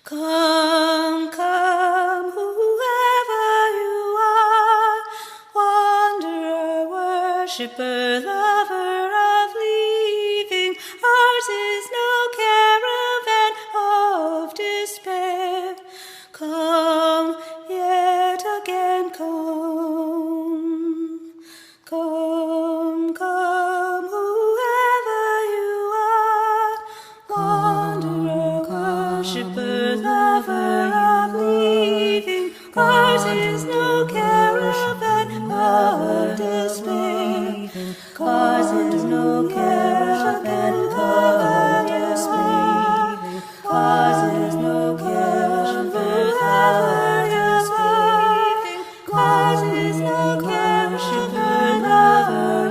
Come, come, whoever you are, wanderer, worshipper, lover of leaving. Ours is no caravan of despair. Come, yet again come. Come, come, whoever you are, wanderer, worshipper, lover of leaving. Ours is no caravan of despair. Ours is no caravan of despair. Ours is no caravan of despair. Ours is no caravan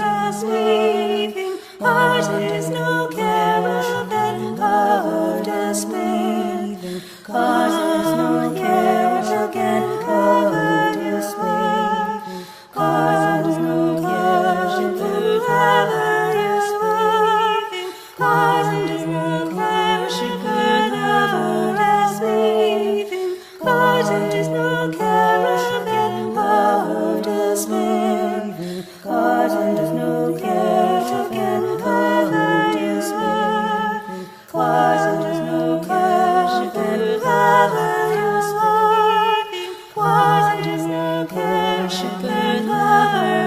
of leaving. Ours is no caravan of despair. Ours is no caravan of despair. Ours is no caravan of despair. Ours is no caravan of despair. Ours is no caravan of despair. Ours is no caravan of despair. Ours is no caravan of despair. Ours is no caravan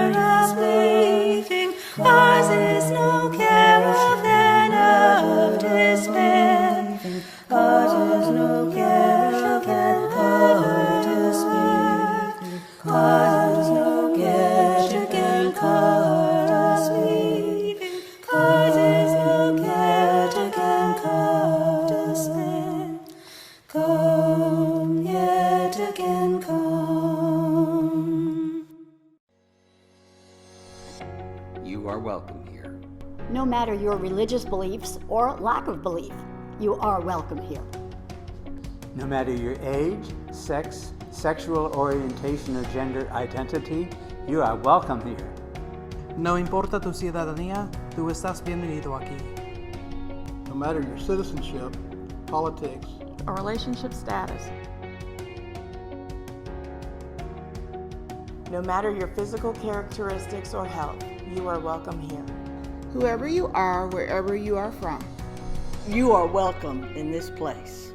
of despair. Ours is no caravan of despair. Ours is no caravan of despair. Ours is no caravan of despair. Ours is no caravan of despair. Come, yet again come. You are welcome here. No matter your religious beliefs or lack of belief, you are welcome here. No matter your age, sex, sexual orientation, or gender identity, you are welcome here. No importa tu ciudadanía, tú estás bienvenido aquí. No matter your citizenship, politics, or relationship status. No matter your physical characteristics or health, you are welcome here. Whoever you are, wherever you are from, you are welcome in this place.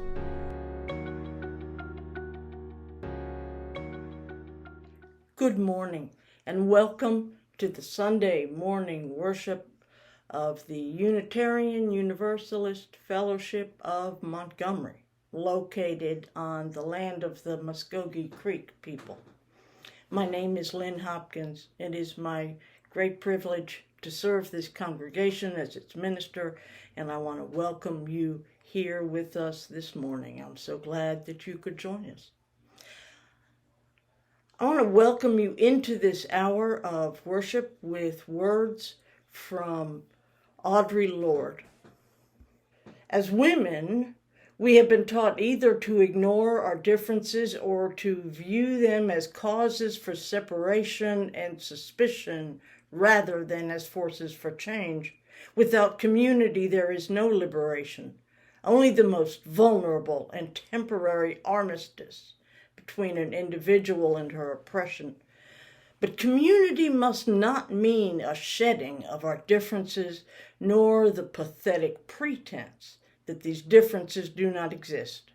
Good morning and welcome to the Sunday morning worship of the Unitarian Universalist Fellowship of Montgomery, located on the land of the Muskogee Creek people. My name is Lynn Hopkins. It is my great privilege to serve this congregation as its minister, and I want to welcome you here with us this morning. I'm so glad that you could join us. I want to welcome you into this hour of worship with words from Audre Lorde. As women, we have been taught either to ignore our differences or to view them as causes for separation and suspicion rather than as forces for change. Without community, there is no liberation, only the most vulnerable and temporary armistice between an individual and her oppression. But community must not mean a shedding of our differences, nor the pathetic pretense that these differences do not exist.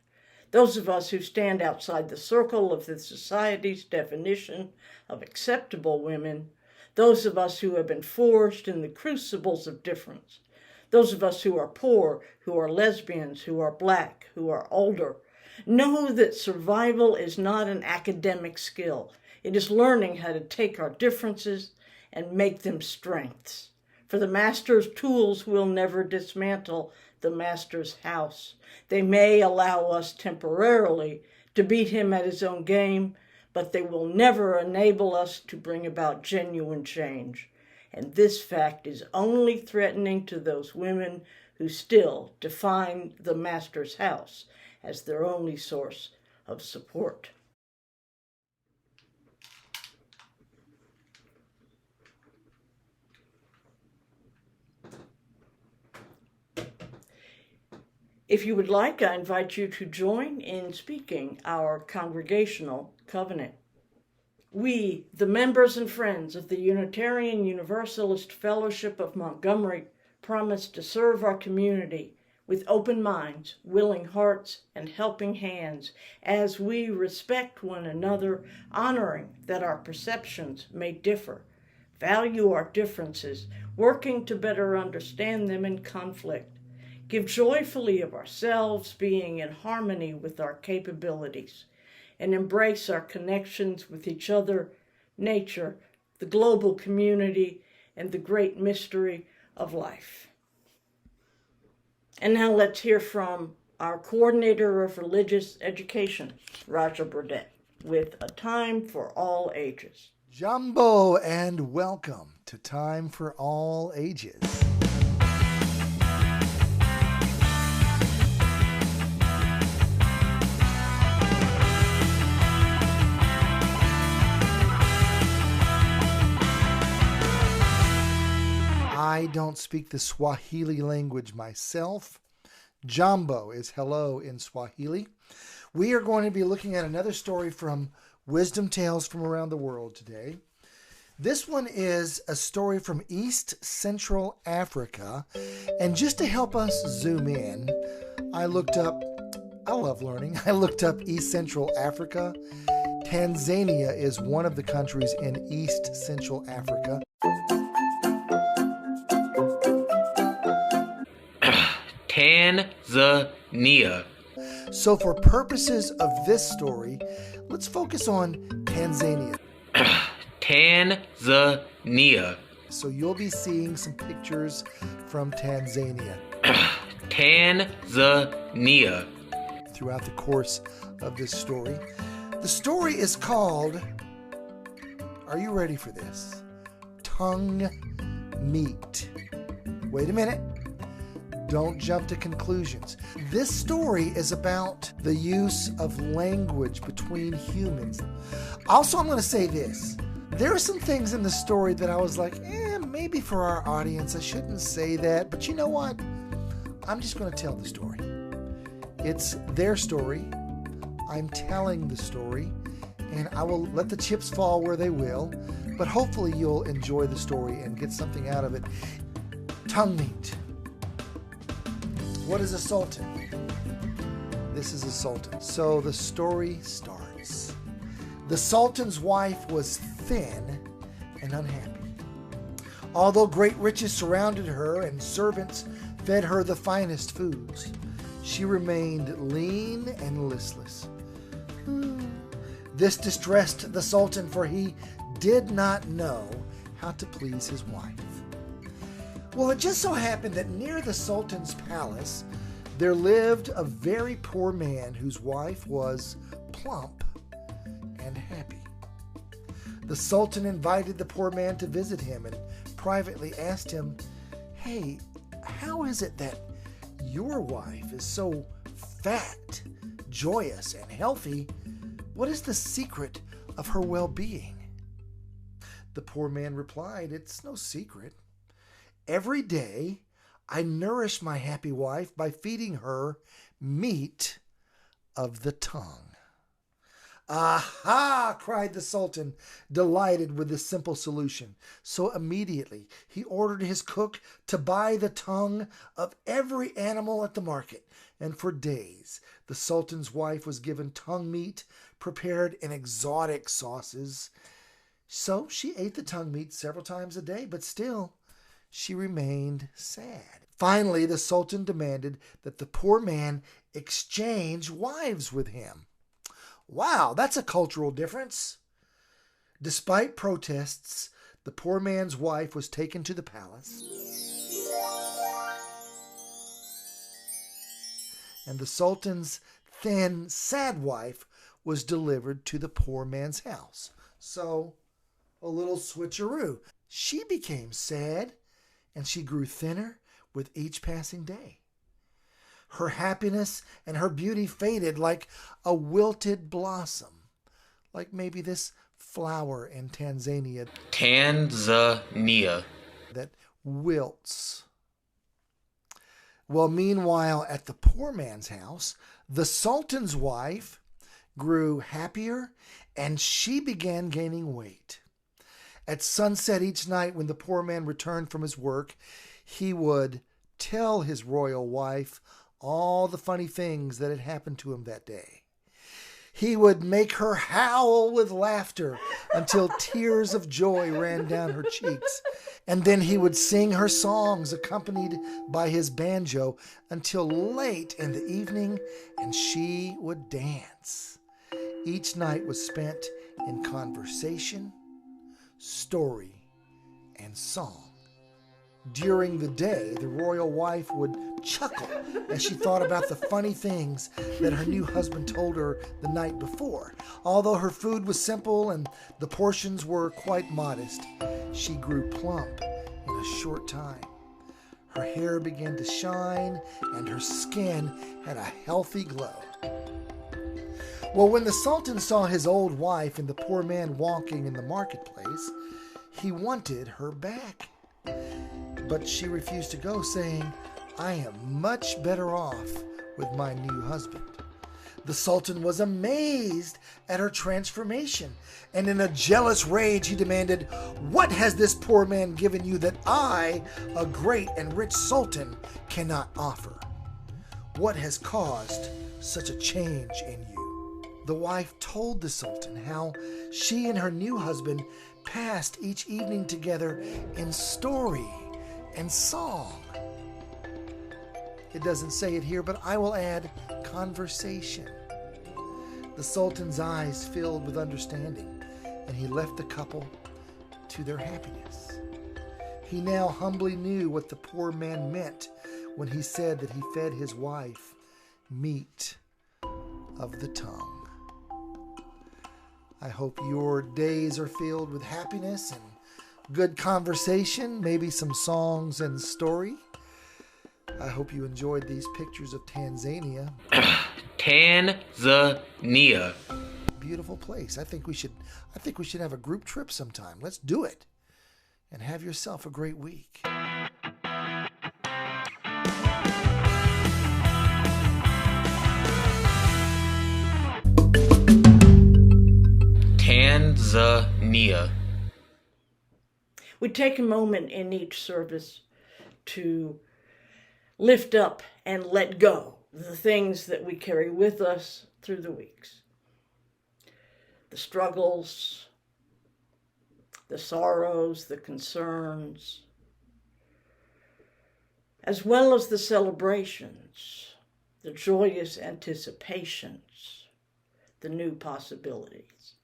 Those of us who stand outside the circle of the society's definition of acceptable women, those of us who have been forged in the crucibles of difference, those of us who are poor, who are lesbians, who are black, who are older, know that survival is not an academic skill. It is learning how to take our differences and make them strengths. For the master's tools will never dismantle the master's house. They may allow us temporarily to beat him at his own game, but they will never enable us to bring about genuine change. And this fact is only threatening to those women who still define the master's house as their only source of support. If you would like, I invite you to join in speaking our congregational covenant. We, the members and friends of the Unitarian Universalist Fellowship of Montgomery, promise to serve our community with open minds, willing hearts, and helping hands as we respect one another, honoring that our perceptions may differ, value our differences, working to better understand them in conflict, give joyfully of ourselves, being in harmony with our capabilities, and embrace our connections with each other, nature, the global community, and the great mystery of life. And now let's hear from our coordinator of religious education, Raja Burdett, with A Time for All Ages. Jumbo, and welcome to Time for All Ages. I don't speak the Swahili language myself. Jambo is hello in Swahili. We are going to be looking at another story from Wisdom Tales from Around the World today. This one is a story from East Central Africa. And just to help us zoom in, I looked up East Central Africa. Tanzania is one of the countries in East Central Africa. Tanzania. So for purposes of this story, let's focus on Tanzania. Tanzania. So you'll be seeing some pictures from Tanzania. Tanzania. Throughout the course of this story. The story is called, are you ready for this? Tongue meat. Wait a minute. Don't jump to conclusions. This story is about the use of language between humans. Also, I'm going to say this. There are some things in the story that I was like, maybe for our audience, I shouldn't say that. But you know what? I'm just going to tell the story. It's their story. I'm telling the story. And I will let the chips fall where they will. But hopefully you'll enjoy the story and get something out of it. Tongue meat. What is a sultan? This is a sultan. So the story starts. The sultan's wife was thin and unhappy. Although great riches surrounded her and servants fed her the finest foods, she remained lean and listless. This distressed the sultan, for he did not know how to please his wife. Well, it just so happened that near the Sultan's palace, there lived a very poor man whose wife was plump and happy. The Sultan invited the poor man to visit him and privately asked him, "Hey, how is it that your wife is so fat, joyous, and healthy? What is the secret of her well-being?" The poor man replied, "It's no secret. Every day, I nourish my happy wife by feeding her meat of the tongue." "Aha!" cried the Sultan, delighted with this simple solution. So immediately, he ordered his cook to buy the tongue of every animal at the market. And for days, the Sultan's wife was given tongue meat prepared in exotic sauces. So she ate the tongue meat several times a day, but still, she remained sad. Finally, the Sultan demanded that the poor man exchange wives with him. Wow, that's a cultural difference. Despite protests, the poor man's wife was taken to the palace. And the Sultan's thin, sad wife was delivered to the poor man's house. So, a little switcheroo. She became sad, and she grew thinner with each passing day. Her happiness and her beauty faded like a wilted blossom, like maybe this flower in Tanzania. Tanzania. That wilts. Well, meanwhile, at the poor man's house, the Sultan's wife grew happier and she began gaining weight. At sunset each night, when the poor man returned from his work, he would tell his royal wife all the funny things that had happened to him that day. He would make her howl with laughter until tears of joy ran down her cheeks. And then he would sing her songs accompanied by his banjo until late in the evening, and she would dance. Each night was spent in conversation, story, and song. During the day, the royal wife would chuckle as she thought about the funny things that her new husband told her the night before. Although her food was simple and the portions were quite modest, she grew plump in a short time. Her hair began to shine and her skin had a healthy glow. Well, when the Sultan saw his old wife and the poor man walking in the marketplace, he wanted her back. But she refused to go, saying, "I am much better off with my new husband." The Sultan was amazed at her transformation, and in a jealous rage he demanded, "What has this poor man given you that I, a great and rich Sultan, cannot offer? What has caused such a change in you?" The wife told the Sultan how she and her new husband passed each evening together in story and song. It doesn't say it here, but I will add conversation. The Sultan's eyes filled with understanding, and he left the couple to their happiness. He now humbly knew what the poor man meant when he said that he fed his wife meat of the tongue. I hope your days are filled with happiness and good conversation, maybe some songs and story. I hope you enjoyed these pictures of Tanzania. Tanzania. Beautiful place. I think we should have a group trip sometime. Let's do it. And have yourself a great week. Tanzania. We take a moment in each service to lift up and let go the things that we carry with us through the weeks. The struggles, the sorrows, the concerns, as well as the celebrations, the joyous anticipations, the new possibilities.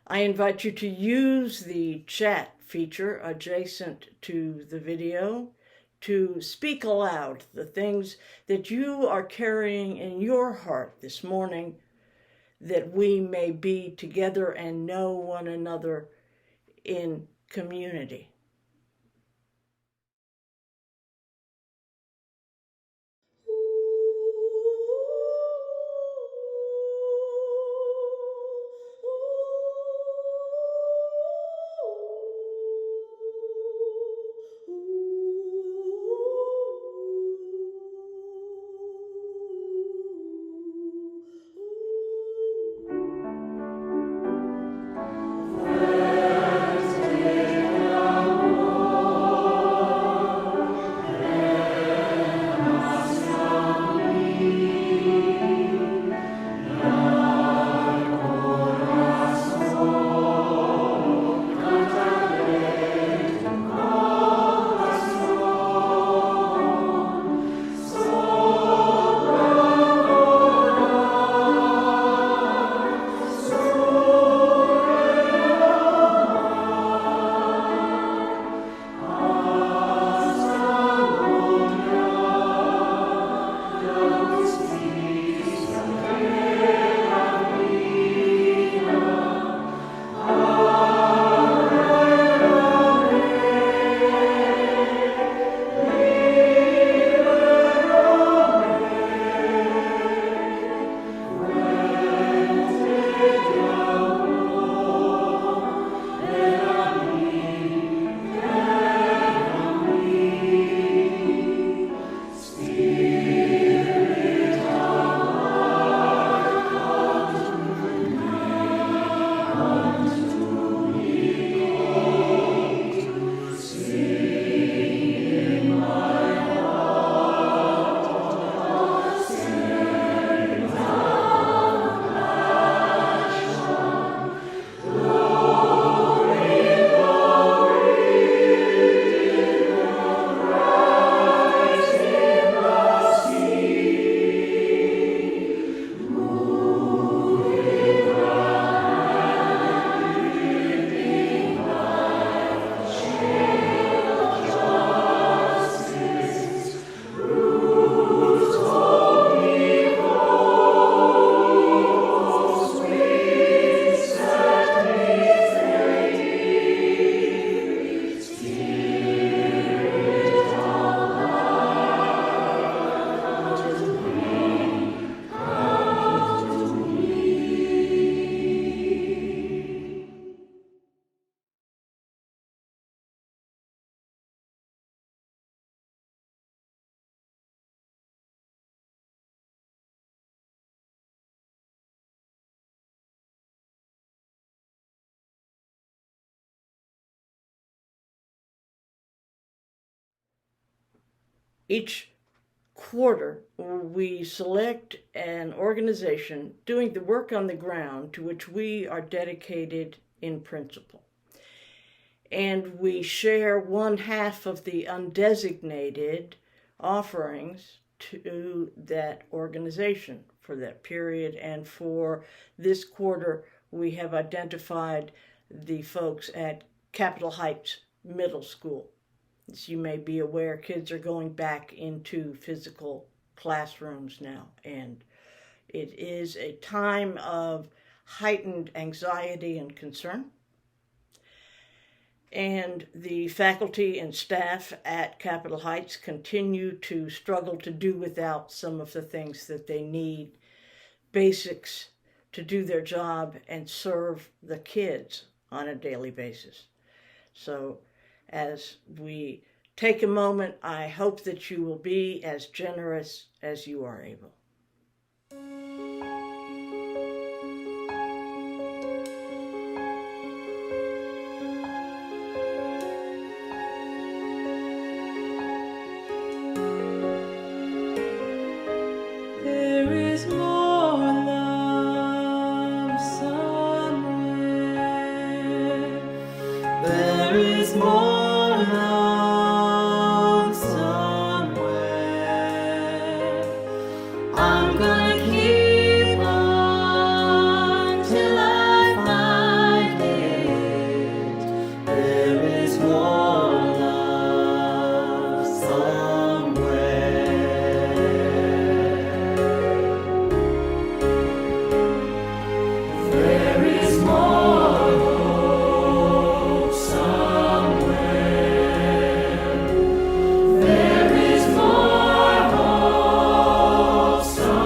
I invite you to use the chat feature adjacent to the video to speak aloud the things that you are carrying in your heart this morning, that we may be together and know one another in community. Thursday. Each quarter, we select an organization doing the work on the ground to which we are dedicated in principle. And we share 1/2 of the undesignated offerings to that organization for that period. And for this quarter, we have identified the folks at Capitol Heights Middle School. As you may be aware, kids are going back into physical classrooms now, and it is a time of heightened anxiety and concern. And the faculty and staff at Capitol Heights continue to struggle to do without some of the things that they need, basics to do their job and serve the kids on a daily basis. So as we take a moment, I hope that you will be as generous as you are able. There is more love somewhere. There is more love somewhere. I'm gonna keep on till I find it. There is more love somewhere. There is more hope somewhere. There is more hope somewhere.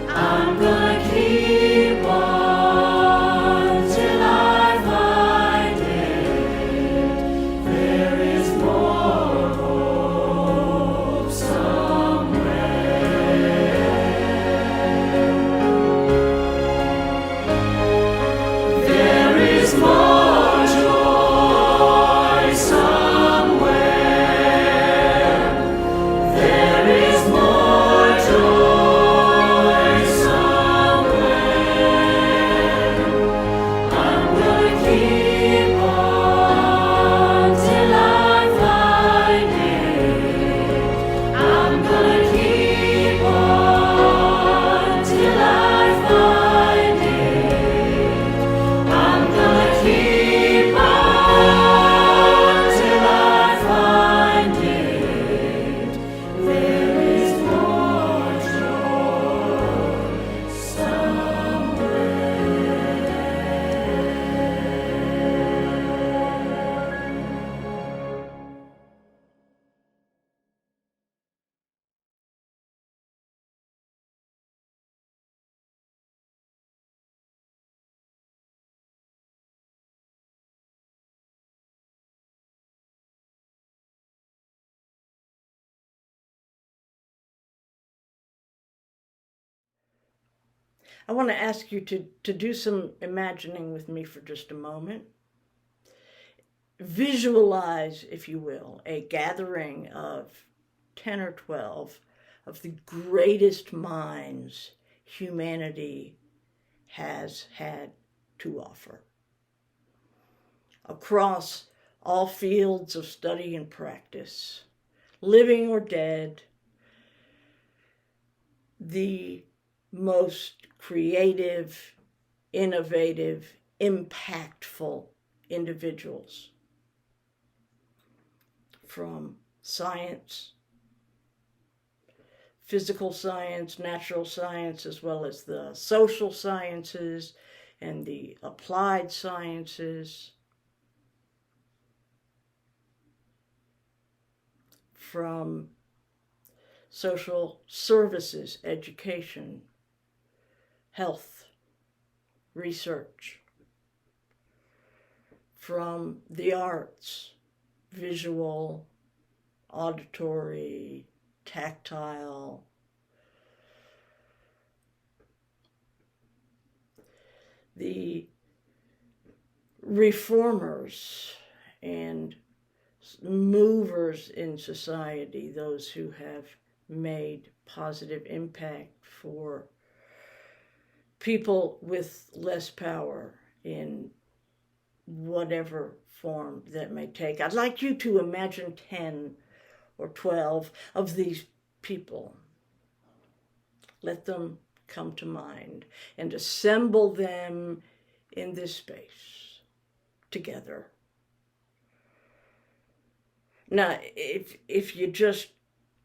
I'm gonna keep on till I find it. There is more hope somewhere. There is more joy somewhere. There is more joy somewhere. I'm gonna keep on till I find it. I'm gonna keep on till I find it. I'm gonna keep on till I find it. There is more joy somewhere. I want to ask you to do some imagining with me for just a moment. Visualize, if you will, a gathering of 10 or 12 of the greatest minds humanity has had to offer, across all fields of study and practice, living or dead, the most creative, innovative, impactful individuals from science, physical science, natural science, as well as the social sciences and the applied sciences, from social services, education, health, research, from the arts, visual, auditory, tactile, the reformers and movers in society, those who have made positive impact for people with less power in whatever form that may take. I'd like you to imagine 10 or 12 of these people. Let them come to mind and assemble them in this space together. Now, if you just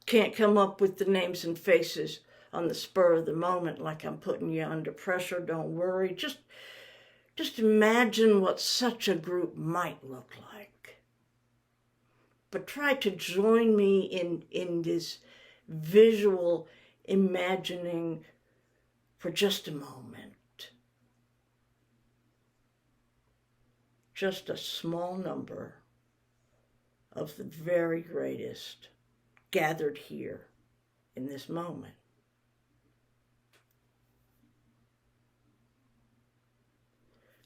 can't come up with the names and faces on the spur of the moment, like I'm putting you under pressure, don't worry. Just imagine what such a group might look like. But try to join me in this visual imagining for just a moment. Just a small number of the very greatest gathered here in this moment.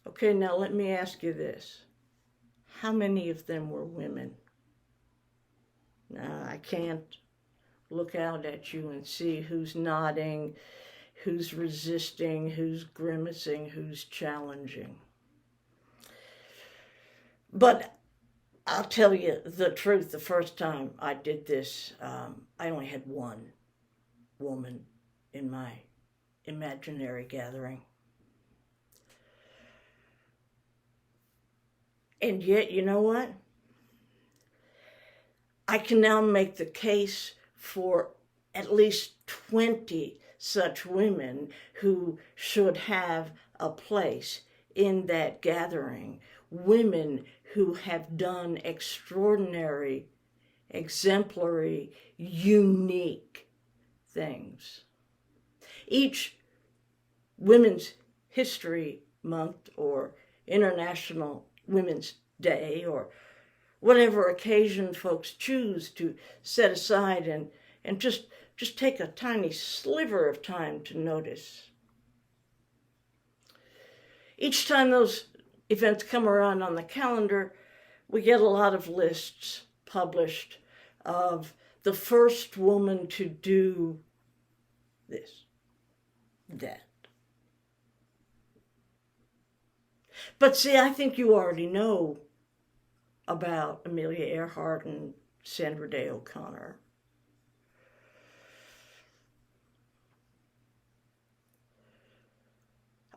Okay, now let me ask you this. How many of them were women? Now, I can't look out at you and see who's nodding, who's resisting, who's grimacing, who's challenging. But I'll tell you the truth. The first time I did this, I only had one woman in my imaginary gathering. And yet, you know what? I can now make the case for at least 20 such women who should have a place in that gathering. Women who have done extraordinary, exemplary, unique things. Each Women's History Month or International Women's Day or whatever occasion folks choose to set aside and just take a tiny sliver of time to notice. Each time those events come around on the calendar, we get a lot of lists published of the first woman to do this, that. But see, I think you already know about Amelia Earhart and Sandra Day O'Connor.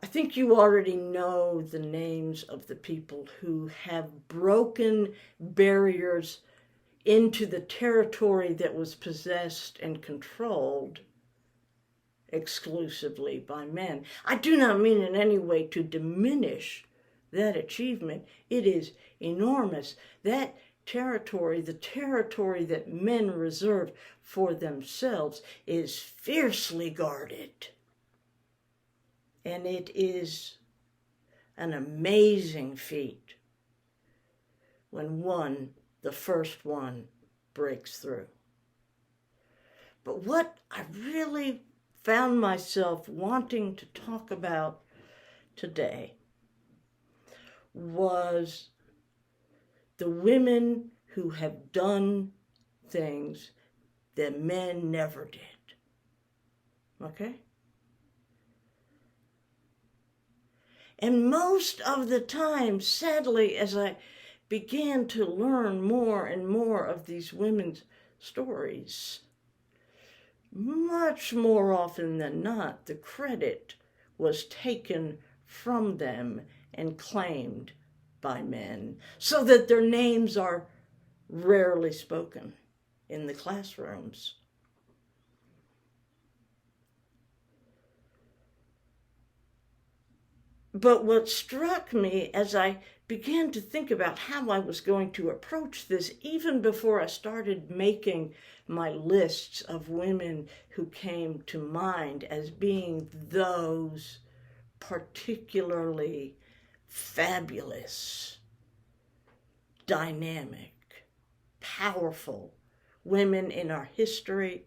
I think you already know the names of the people who have broken barriers into the territory that was possessed and controlled exclusively by men. I do not mean in any way to diminish that achievement. It is enormous. That territory, the territory that men reserve for themselves, is fiercely guarded. And it is an amazing feat when the first one, breaks through. But what I really found myself wanting to talk about today was the women who have done things that men never did. Okay? And most of the time, sadly, as I began to learn more and more of these women's stories, much more often than not, the credit was taken from them and claimed by men, so that their names are rarely spoken in the classrooms. But what struck me as I began to think about how I was going to approach this, even before I started making my lists of women who came to mind as being those particularly fabulous, dynamic, powerful women in our history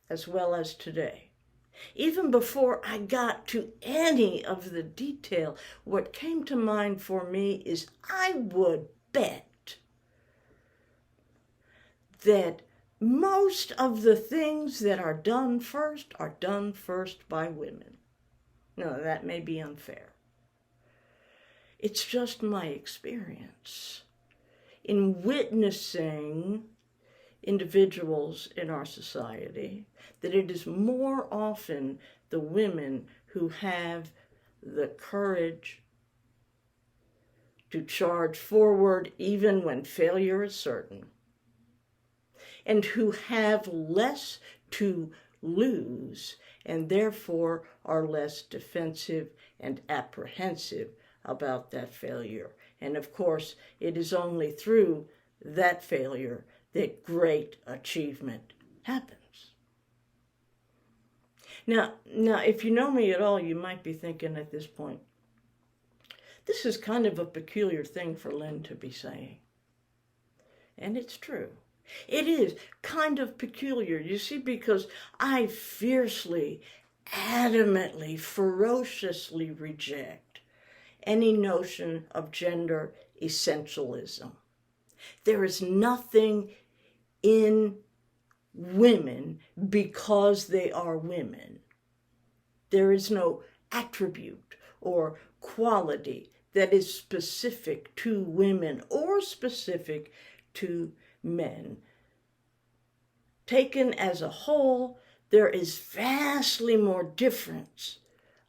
as well as today. Even before I got to any of the detail, what came to mind for me is I would bet that most of the things that are done first by women. Now, that may be unfair. It's just my experience in witnessing individuals in our society that it is more often the women who have the courage to charge forward even when failure is certain, and who have less to lose and therefore are less defensive and apprehensive about that failure. And of course, it is only through that failure that great achievement happens. Now, if you know me at all, you might be thinking at this point, this is kind of a peculiar thing for Lynn to be saying. And it's true. It is kind of peculiar, you see, because I fiercely, adamantly, ferociously reject any notion of gender essentialism. There is nothing in women because they are women. There is no attribute or quality that is specific to women or specific to men. Taken as a whole, there is vastly more difference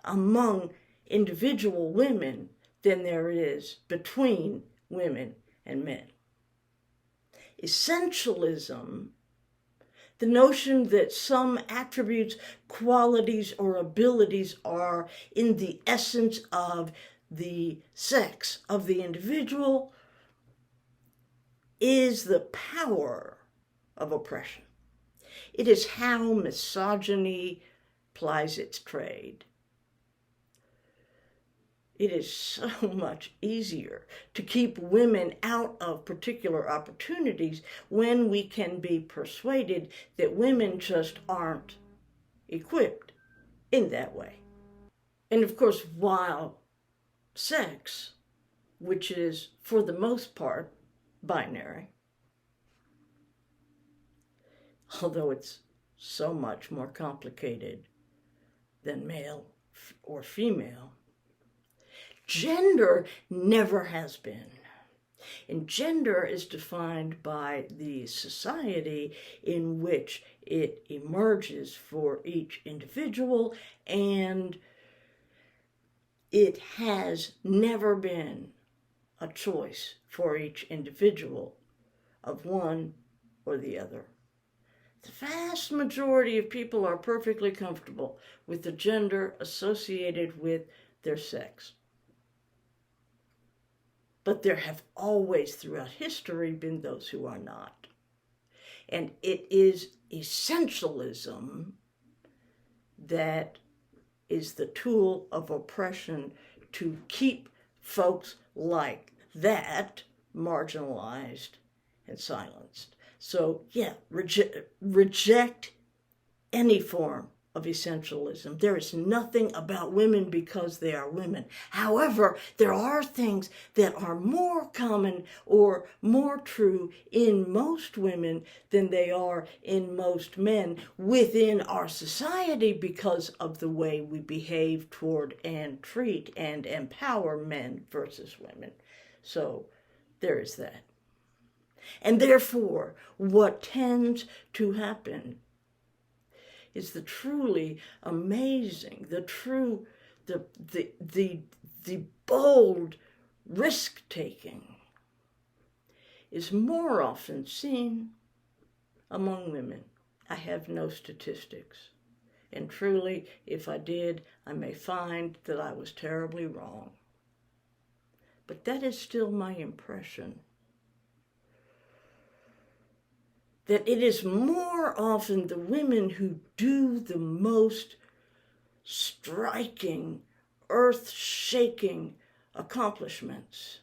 among individual women than there is between women and men. Essentialism, the notion that some attributes, qualities, or abilities are in the essence of the sex of the individual, is the power of oppression. It is how misogyny plies its trade. It is so much easier to keep women out of particular opportunities when we can be persuaded that women just aren't equipped in that way. And of course, while sex, which is for the most part binary, although it's so much more complicated than male or female, gender never has been. And gender is defined by the society in which it emerges for each individual, and it has never been a choice for each individual of one or the other. The vast majority of people are perfectly comfortable with the gender associated with their sex. But there have always throughout history been those who are not. And it is essentialism that is the tool of oppression to keep folks like that marginalized and silenced. So yeah, reject any form of essentialism. There is nothing about women because they are women. However, there are things that are more common or more true in most women than they are in most men within our society because of the way we behave toward and treat and empower men versus women. So there is that. And therefore, what tends to happen is the truly amazing, the bold risk-taking is more often seen among women. I have no statistics. And truly, if I did, I may find that I was terribly wrong. But that is still my impression. That it is more often the women who do the most striking, earth-shaking accomplishments,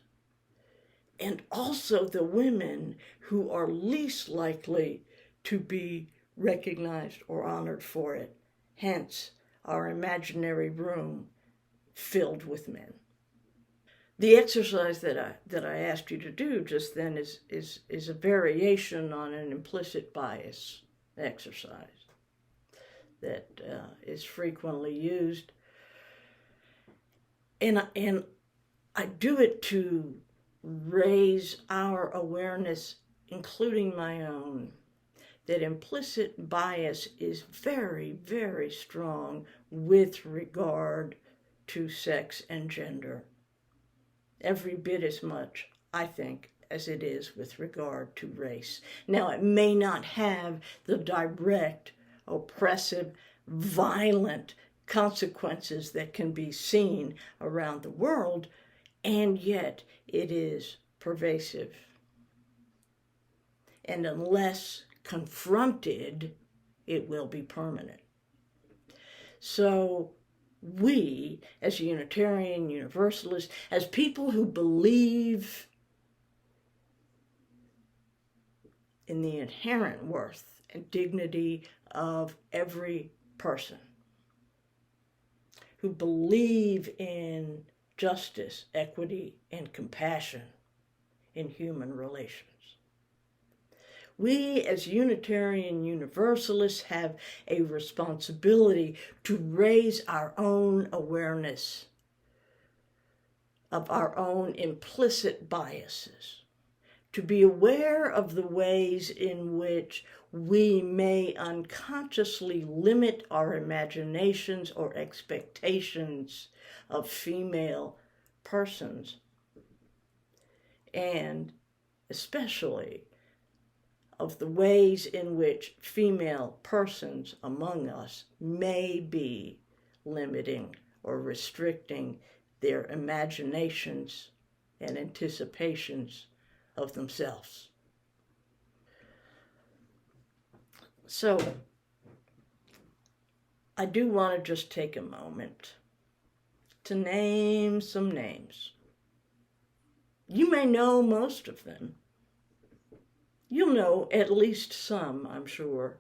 and also the women who are least likely to be recognized or honored for it, hence our imaginary room filled with men. The exercise that I asked you to do just then is a variation on an implicit bias exercise that is frequently used, and I do it to raise our awareness, including my own, that implicit bias is very, very strong with regard to sex and gender. Every bit as much, I think, as it is with regard to race. Now, it may not have the direct, oppressive, violent consequences that can be seen around the world, and yet it is pervasive. And unless confronted, it will be permanent. So we, as Unitarian Universalists, as people who believe in the inherent worth and dignity of every person, who believe in justice, equity, and compassion in human relations, we, as Unitarian Universalists, have a responsibility to raise our own awareness of our own implicit biases, to be aware of the ways in which we may unconsciously limit our imaginations or expectations of female persons, and especially of the ways in which female persons among us may be limiting or restricting their imaginations and anticipations of themselves. So, I do want to just take a moment to name some names. You may know most of them. You'll know at least some, I'm sure.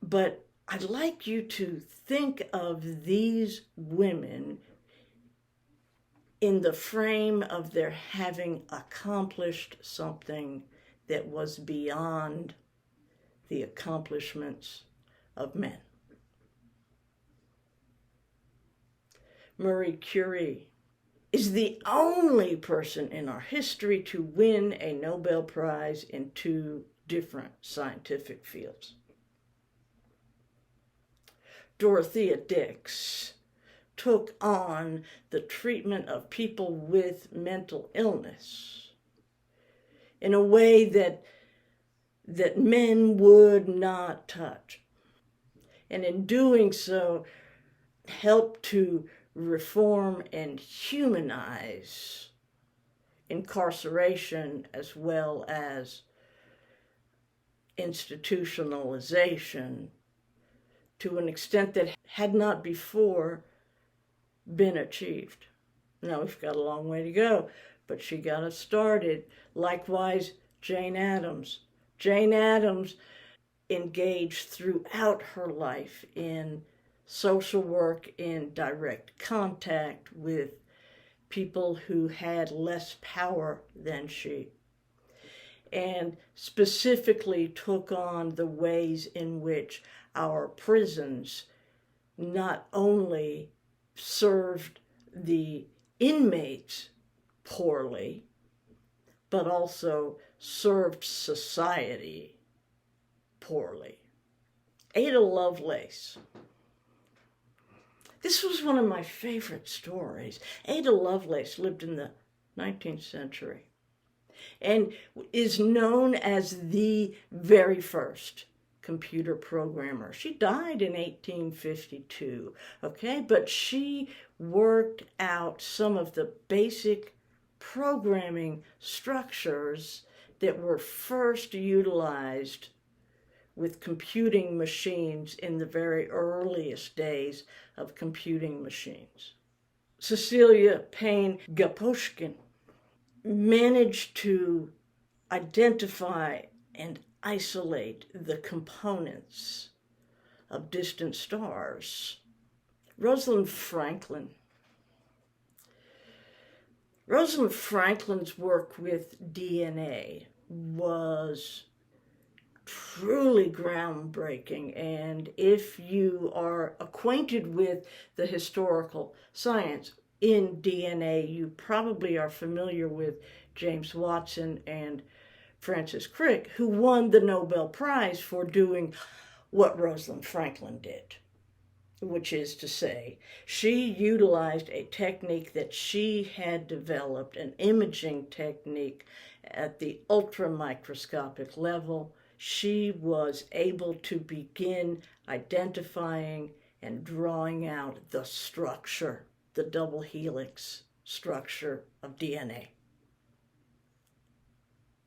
But I'd like you to think of these women in the frame of their having accomplished something that was beyond the accomplishments of men. Marie Curie is the only person in our history to win a Nobel Prize in 2 different scientific fields. Dorothea Dix took on the treatment of people with mental illness in a way that men would not touch. And in doing so, helped to reform and humanize incarceration as well as institutionalization to an extent that had not before been achieved. Now, we've got a long way to go, but she got us started. Likewise, Jane Addams. Jane Addams engaged throughout her life in social work, in direct contact with people who had less power than she, and specifically took on the ways in which our prisons not only served the inmates poorly, but also served society poorly. Ada Lovelace. This was one of my favorite stories. Ada Lovelace lived in the 19th century and is known as the very first computer programmer. She died in 1852, okay? But she worked out some of the basic programming structures that were first utilized with computing machines in the very earliest days of computing machines. Cecilia Payne Gaposchkin managed to identify and isolate the components of distant stars. Rosalind Franklin Rosalind Franklin's work with DNA was truly groundbreaking, and if you are acquainted with the historical science in DNA, you probably are familiar with James Watson and Francis Crick, who won the Nobel Prize for doing what Rosalind Franklin did, which is to say, she utilized a technique that she had developed, an imaging technique at the ultramicroscopic level. She was able to begin identifying and drawing out the structure, the double helix structure of DNA.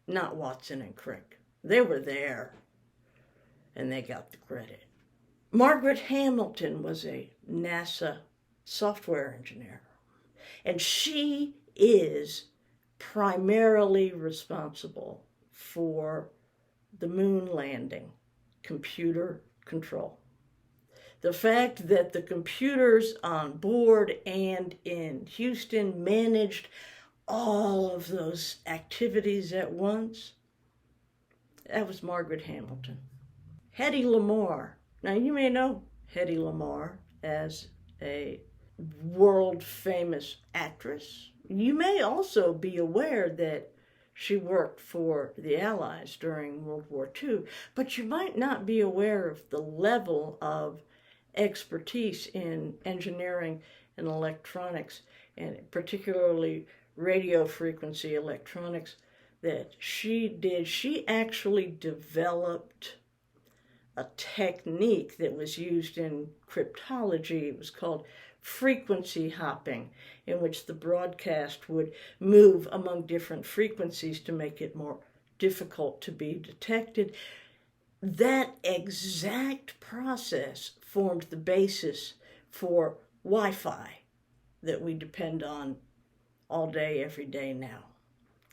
Not Watson and Crick. They were there, and they got the credit. Margaret Hamilton was a NASA software engineer, and she is primarily responsible for the moon landing, computer control. The fact that the computers on board and in Houston managed all of those activities at once, that was Margaret Hamilton. Hedy Lamarr. Now, you may know Hedy Lamarr as a world-famous actress. You may also be aware that she worked for the Allies during World War II, but you might not be aware of the level of expertise in engineering and electronics, and particularly radio frequency electronics, that she did. She actually developed a technique that was used in cryptology. It was called frequency hopping, in which the broadcast would move among different frequencies to make it more difficult to be detected. That exact process formed the basis for Wi-Fi that we depend on all day, every day now.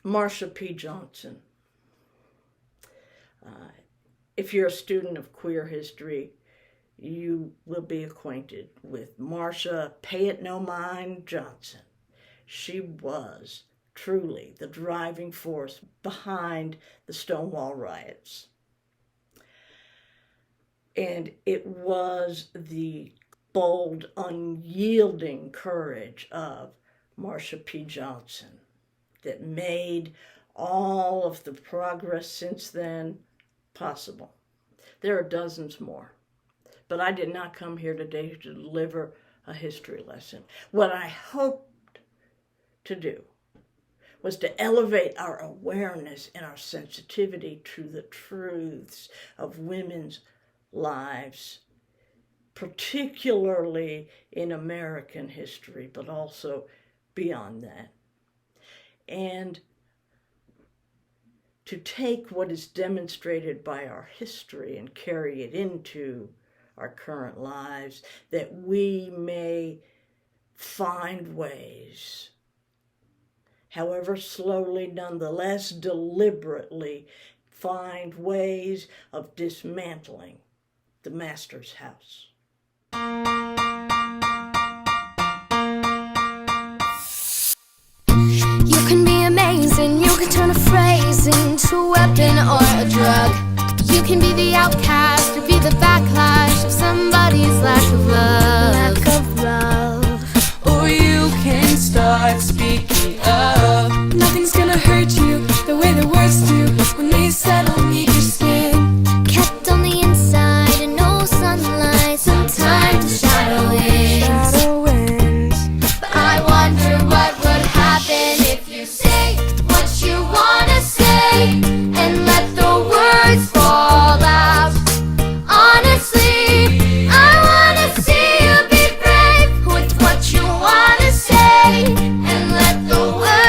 Marsha P. Johnson. If you're a student of queer history, you will be acquainted with Marsha Pay It No Mind Johnson. She was truly the driving force behind the Stonewall riots. And it was the bold, unyielding courage of Marsha P. Johnson that made all of the progress since then possible. There are dozens more. But I did not come here today to deliver a history lesson. What I hoped to do was to elevate our awareness and our sensitivity to the truths of women's lives, particularly in American history, but also beyond that. And to take what is demonstrated by our history and carry it into our current lives, that we may find ways, however slowly, nonetheless deliberately, find ways of dismantling the master's house. You can be amazing, you can turn a phrase into a weapon or a drug. You can be the outcast or be the backlash of somebody's lack of love. Or you can start speaking up. Nothing's gonna hurt you the way the words do when they settle neath your skin. Kept on the inside and no sunlight, sometimes the shadow wins. But I wonder what would happen if you say what you wanna say and let the words fall out. Honestly, I wanna see you be brave with what you wanna say and let the words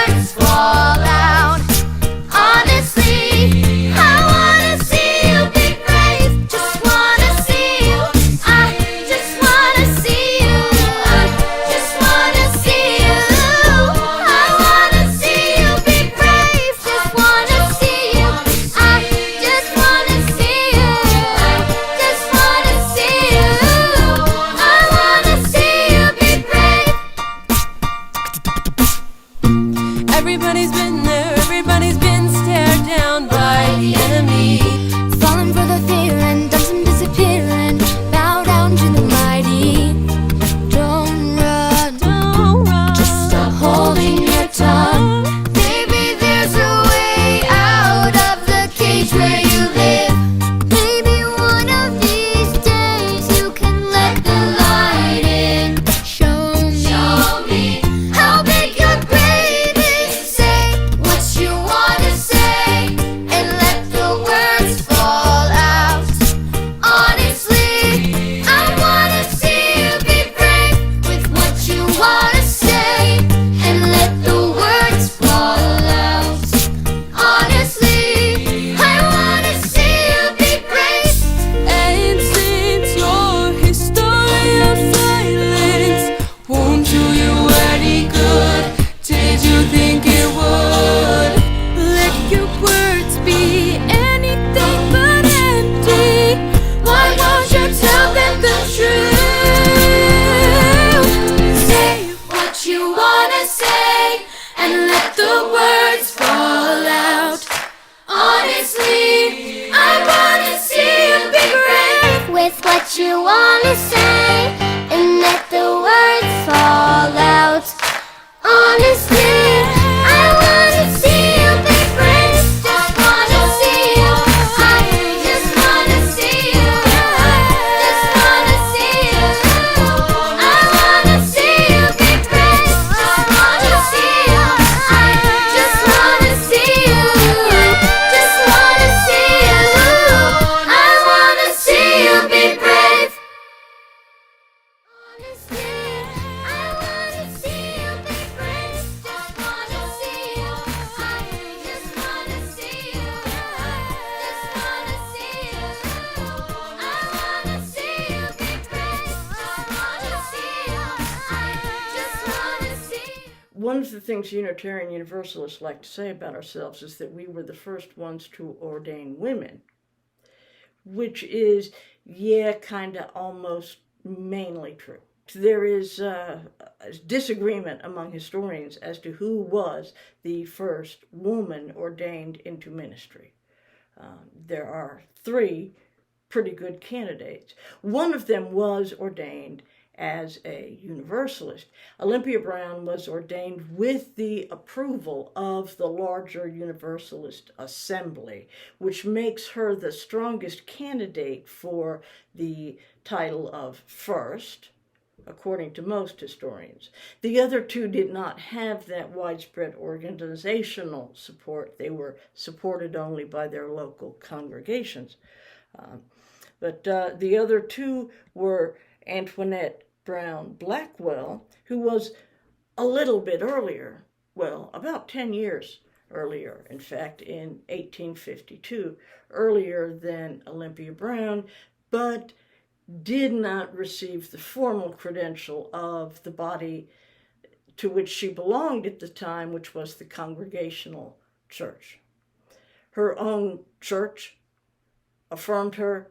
what you wanna say and let the words fall out. Honestly, I wanna see you be brave. Just wanna see you. I just wanna see you. Just wanna see you. I wanna see you be brave. Just wanna see you. I just wanna see you. Just wanna see you. I wanna see you be brave. Honestly, I wanna see you be brave. Just wanna see you. I just wanna see you. Just wanna see you. I wanna see you be brave. Just wanna see you. I just wanna see you. One of the things Unitarian Universalists like to say about ourselves is that we were the first ones to ordain women, which is, kind of almost mainly true. There is a disagreement among historians as to who was the first woman ordained into ministry. There are 3 pretty good candidates. One of them was ordained as a Universalist. Olympia Brown was ordained with the approval of the larger Universalist Assembly, which makes her the strongest candidate for the title of first, according to most historians. The other 2 did not have that widespread organizational support. They were supported only by their local congregations. But the other 2 were Antoinette Brown Blackwell, who was a little bit earlier, well, about 10 years earlier, in fact, in 1852, earlier than Olympia Brown, but did not receive the formal credential of the body to which she belonged at the time, which was the Congregational Church. Her own church affirmed her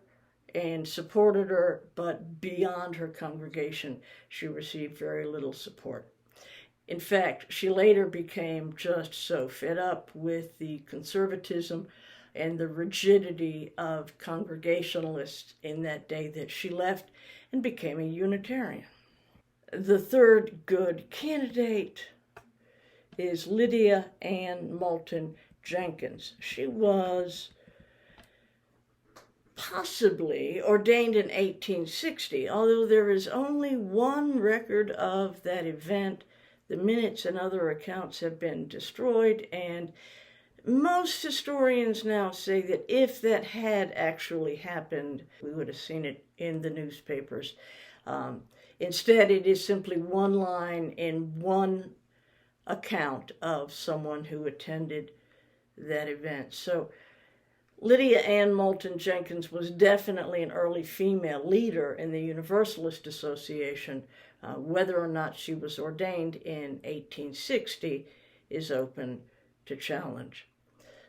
and supported her, but beyond her congregation, she received very little support. In fact, she later became just so fed up with the conservatism and the rigidity of Congregationalists in that day that she left and became a Unitarian. The third good candidate is Lydia Ann Moulton Jenkins. She was possibly ordained in 1860, although there is only one record of that event. The minutes and other accounts have been destroyed, and most historians now say that if that had actually happened, we would have seen it in the newspapers. Instead, it is simply one line in one account of someone who attended that event. So Lydia Ann Moulton Jenkins was definitely an early female leader in the Universalist Association. Whether or not she was ordained in 1860 is open to challenge.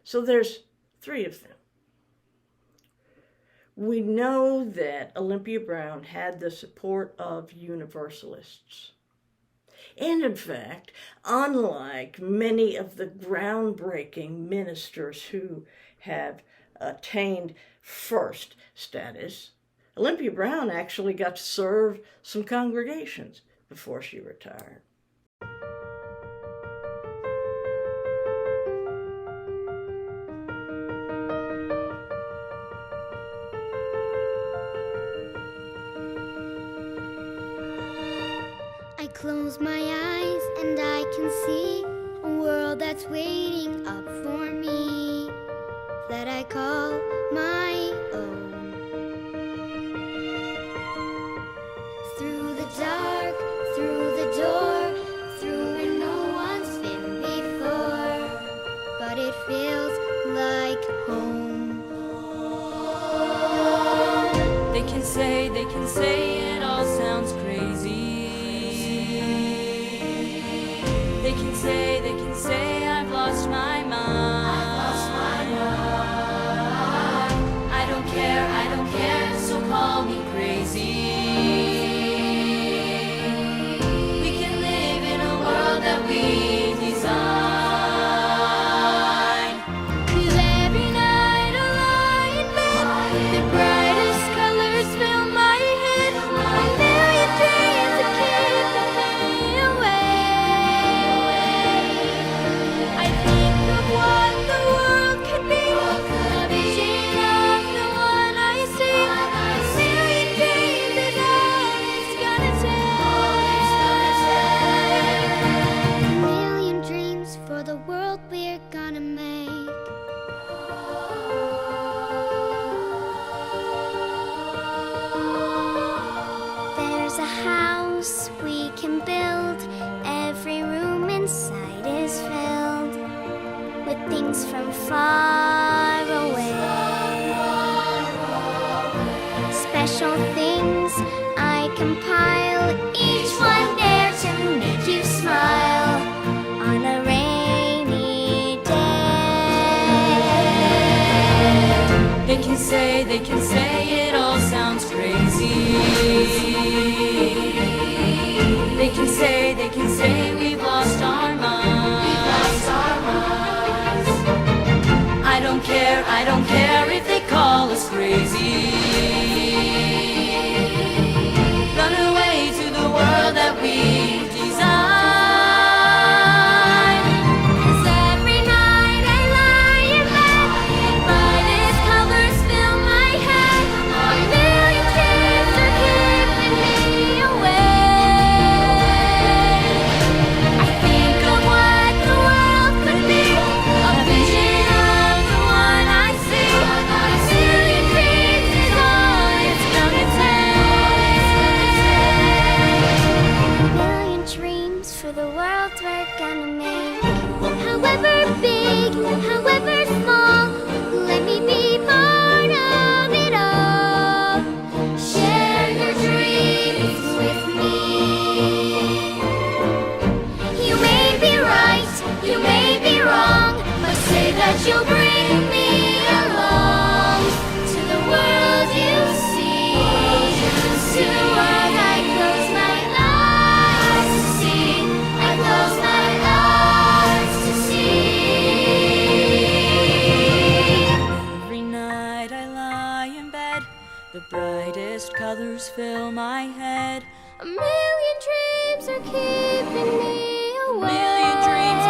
So there's 3 of them. We know that Olympia Brown had the support of Universalists. And in fact, unlike many of the groundbreaking ministers who have attained first status, Olympia Brown actually got to serve some congregations before she retired. I close my eyes and I can see a world that's waiting up for me, that I call my own. Through the dark, through the door, through where no one's been before, but it feels like home. They can say it all sounds crazy. They can say I've lost my mind. I don't care, so call me crazy. We can live in a world that we design. 'Cause every night I lie in bed, the brightest colors fill my special things I compile, each one there to make you smile on a rainy day. They can say it all sounds crazy. They can say we've lost our minds. I don't care if they call us crazy. Run away to the world that we've designed. 'Cause every night I lie in bed, the brightest colors fill my head. A million dreams are keeping me awake. I think of what the world could be, a vision of the one I see. A million dreams is all it's gonna take. A million dreams for the world we're gonna make. However big, however small, let me be part of it all. Share your dreams with me. You may be right, you may be wrong, but say that you'll bring me along to the world you see, to the world I close my eyes to see. I close my eyes to see. Every night I lie in bed, the brightest colors fill my head. A million dreams are keeping me awake. A million dreams.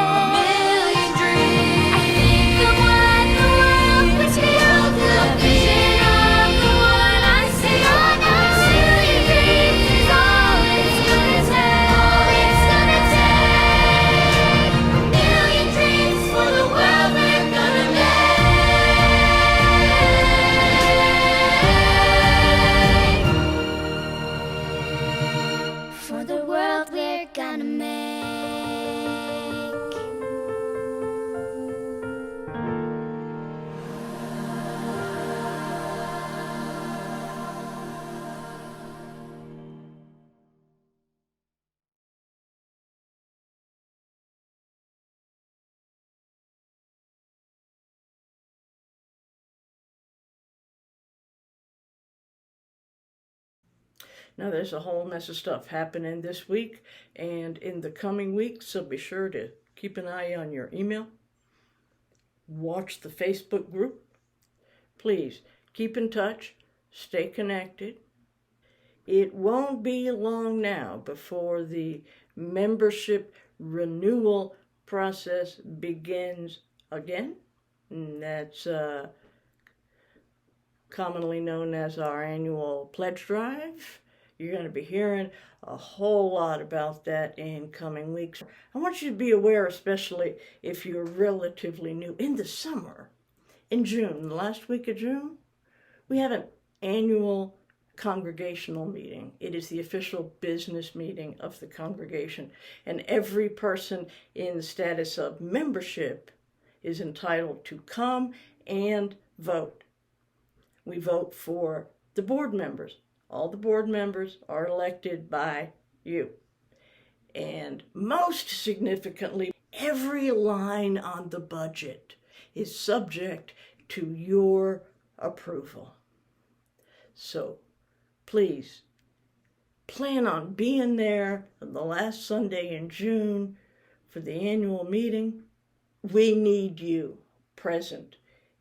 I think of what the world could feel, the vision of the one I see. A million dreams is all it's gonna take. A million dreams for the world we're gonna make. For the world we're gonna make. Now, there's a whole mess of stuff happening this week and in the coming weeks, so be sure to keep an eye on your email. Watch the Facebook group. Please keep in touch, stay connected. It won't be long now before the membership renewal process begins again. And that's commonly known as our annual pledge drive. You're going to be hearing a whole lot about that in coming weeks. I want you to be aware, especially if you're relatively new, in the summer, in June, the last week of June, we have an annual congregational meeting. It is the official business meeting of the congregation, and every person in the status of membership is entitled to come and vote. We vote for the board members. All the board members are elected by you. And most significantly, every line on the budget is subject to your approval. So please plan on being there on the last Sunday in June for the annual meeting. We need you present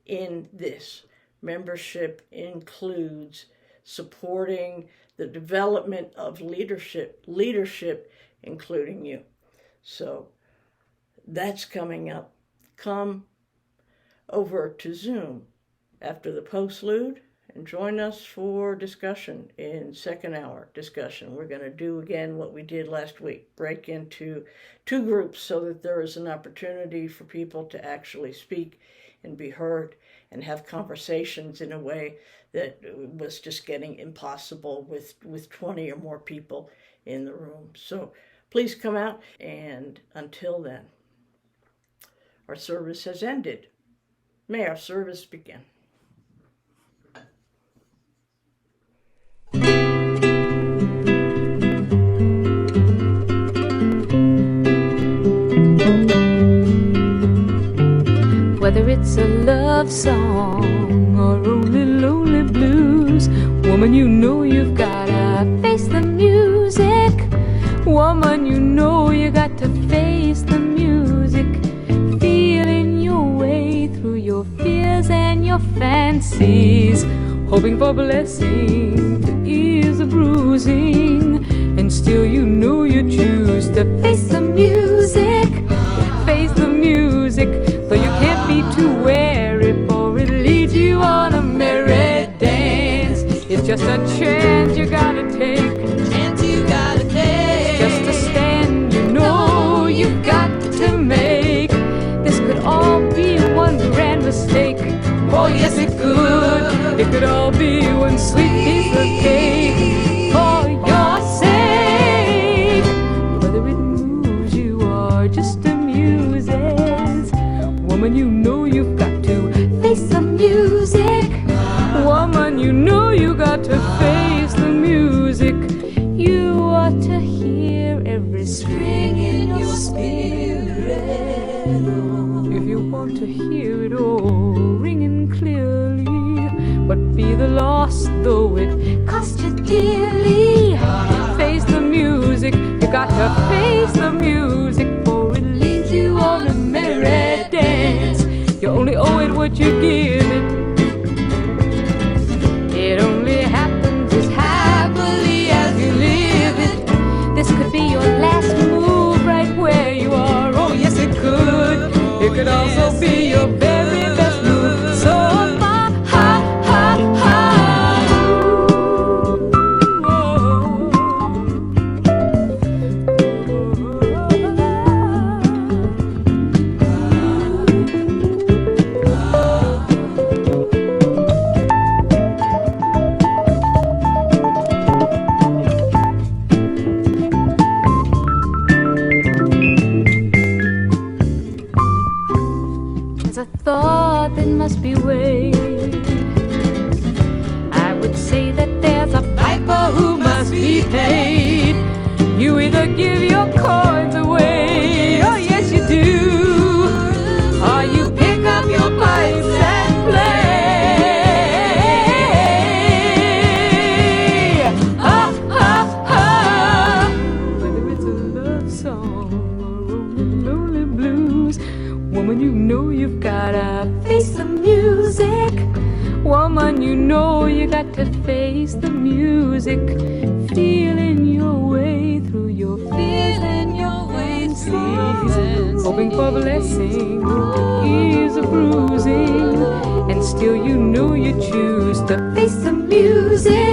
in this. Membership includes supporting the development of leadership including you. So that's coming up. Come over to Zoom after the postlude and join us for discussion in second hour discussion. We're going to do again what we did last week, break into two groups so that there is an opportunity for people to actually speak and be heard and have conversations in a way that was just getting impossible with 20 or more people in the room. So please come out, and until then, our service has ended. May our service begin. it's a love song or only lonely blues, woman, you know you've gotta face the music. Woman, you know you got to face the music. Feeling your way through your fears and your fancies, hoping for blessing to ease the bruising. And still you know you choose to face the music. Face the music, though you can't be too wary, for it leads you on a merry dance. It's just a chance you gotta take. Chance you gotta take. It's just a stand you know you've got to make. This could all be one grand mistake. Oh yes it could. It could all be one sweet piece of cake. For your sake, whether it moves you or just amuses, woman, you know you've got to face the music. Woman, you know you got to face the music. You ought to hear every string in your spirit. If you want to hear it all ringing clearly, but be the loss though it cost you dearly. Face the music, you got to face the music, for it leads you on a merry dance. You only owe it what you give it. It only happens as happily as you live it. This could be your last move right where you are. Oh yes it could. It could also be your very best move. So far, ha ha ha. There's a thought that must be weighed. I would say that there's a piper who must be paid. You either give your coins away, oh yes you do, or you pick up your pipes and play. Ha ha ha. Whether it's a love song or only lonely blues, woman, you know you've gotta face the music. Woman, you know you got to face the music. Feeling your way through your fears and your fancies, hoping for blessing to ease the bruising. And still you know you choose to face the music.